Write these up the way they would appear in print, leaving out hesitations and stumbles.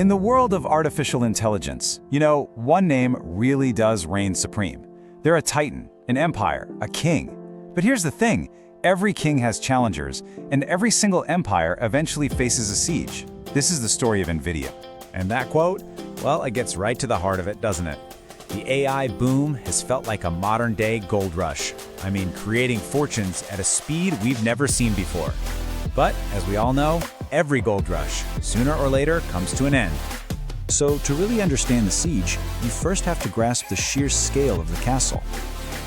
In the world of artificial intelligence, one name really does reign supreme. They're a titan, an empire, a king. But here's the thing, every king has challengers, and every single empire eventually faces a siege. This is the story of Nvidia. And that quote? Well, it gets right to the heart of it, doesn't it? The AI boom has felt like a modern-day gold rush. I mean, creating fortunes at a speed we've never seen before. But, as we all know, every gold rush, sooner or later, comes to an end. So, to really understand the siege, you first have to grasp the sheer scale of the castle.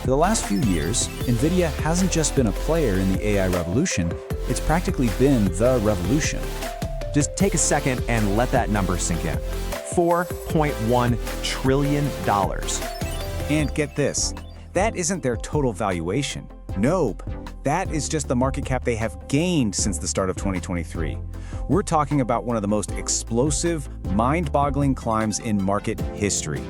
For the last few years, Nvidia hasn't just been a player in the AI revolution, it's practically been the revolution. Just take a second and let that number sink in. $4.1 trillion. And get this, that isn't their total valuation. Nope, that is just the market cap they have gained since the start of 2023. We're talking about one of the most explosive, mind-boggling climbs in market history.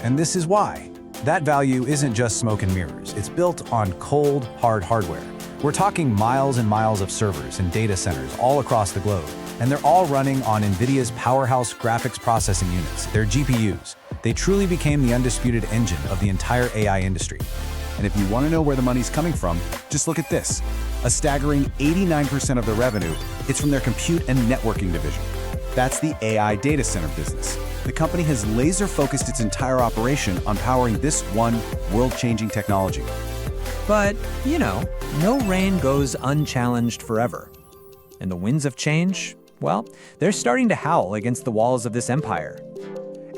And this is why. That value isn't just smoke and mirrors. It's built on cold, hard hardware. We're talking miles and miles of servers and data centers all across the globe. And they're all running on Nvidia's powerhouse graphics processing units, their GPUs. They truly became the undisputed engine of the entire AI industry. And if you want to know where the money's coming from, just look at this. A staggering 89% of the revenue is from their compute and networking division. That's the AI data center business. The company has laser-focused its entire operation on powering this one world-changing technology. But, no reign goes unchallenged forever. And the winds of change, well, they're starting to howl against the walls of this empire.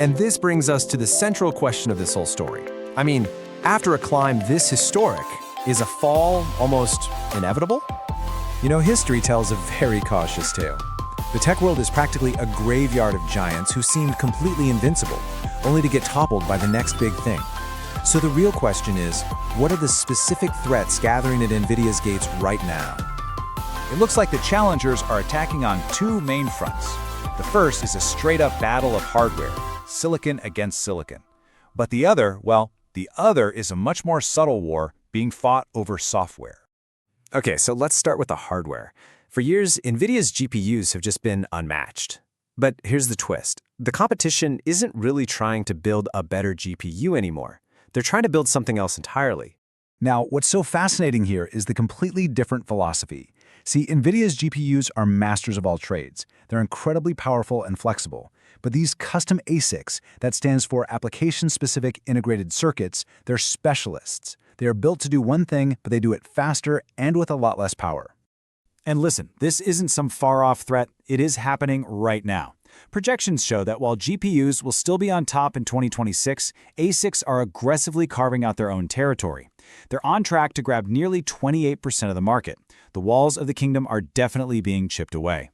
And this brings us to the central question of this whole story. I mean, after a climb this historic, is a fall almost inevitable? History tells a very cautious tale. The tech world is practically a graveyard of giants who seemed completely invincible, only to get toppled by the next big thing. So the real question is, what are the specific threats gathering at Nvidia's gates right now? It looks like the challengers are attacking on two main fronts. The first is a straight-up battle of hardware, silicon against silicon. But the other is a much more subtle war being fought over software. Okay, so let's start with the hardware. For years, Nvidia's GPUs have just been unmatched. But here's the twist. The competition isn't really trying to build a better GPU anymore. They're trying to build something else entirely. Now, what's so fascinating here is the completely different philosophy. See, Nvidia's GPUs are masters of all trades. They're incredibly powerful and flexible. But these custom ASICs, that stands for Application-Specific Integrated Circuits, they're specialists. They are built to do one thing, but they do it faster and with a lot less power. And listen, this isn't some far-off threat. It is happening right now. Projections show that while GPUs will still be on top in 2026, ASICs are aggressively carving out their own territory. They're on track to grab nearly 28% of the market. The walls of the kingdom are definitely being chipped away.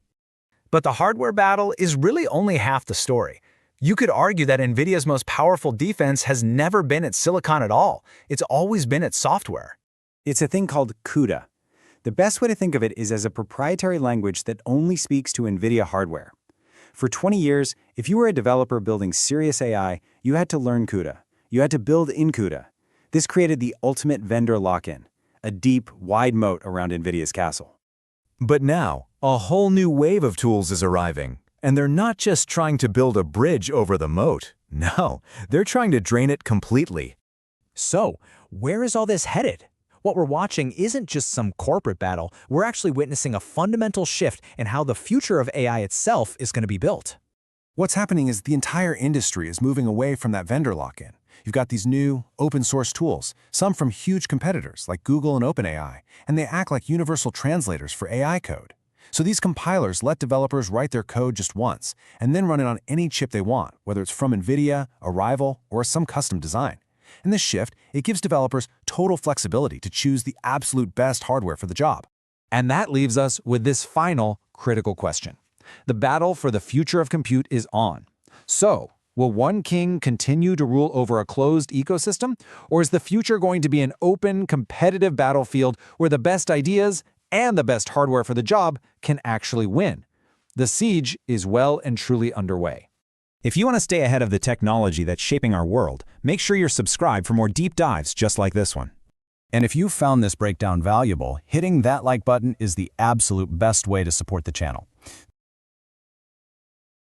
But the hardware battle is really only half the story. You could argue that Nvidia's most powerful defense has never been at silicon at all. It's always been at software. It's a thing called CUDA. The best way to think of it is as a proprietary language that only speaks to Nvidia hardware. For 20 years, if you were a developer building serious AI, you had to learn CUDA. You had to build in CUDA. This created the ultimate vendor lock-in, a deep, wide moat around Nvidia's castle. But now, a whole new wave of tools is arriving. And they're not just trying to build a bridge over the moat. No, they're trying to drain it completely. So, where is all this headed? What we're watching isn't just some corporate battle. We're actually witnessing a fundamental shift in how the future of AI itself is going to be built. What's happening is the entire industry is moving away from that vendor lock-in. You've got these new, open-source tools, some from huge competitors like Google and OpenAI, and they act like universal translators for AI code. So these compilers let developers write their code just once, and then run it on any chip they want, whether it's from Nvidia, a rival, or some custom design. In this shift, it gives developers total flexibility to choose the absolute best hardware for the job. And that leaves us with this final, critical question. The battle for the future of compute is on. So, will one king continue to rule over a closed ecosystem? Or is the future going to be an open, competitive battlefield where the best ideas and the best hardware for the job can actually win? The siege is well and truly underway. If you want to stay ahead of the technology that's shaping our world, make sure you're subscribed for more deep dives just like this one. And if you found this breakdown valuable, hitting that like button is the absolute best way to support the channel.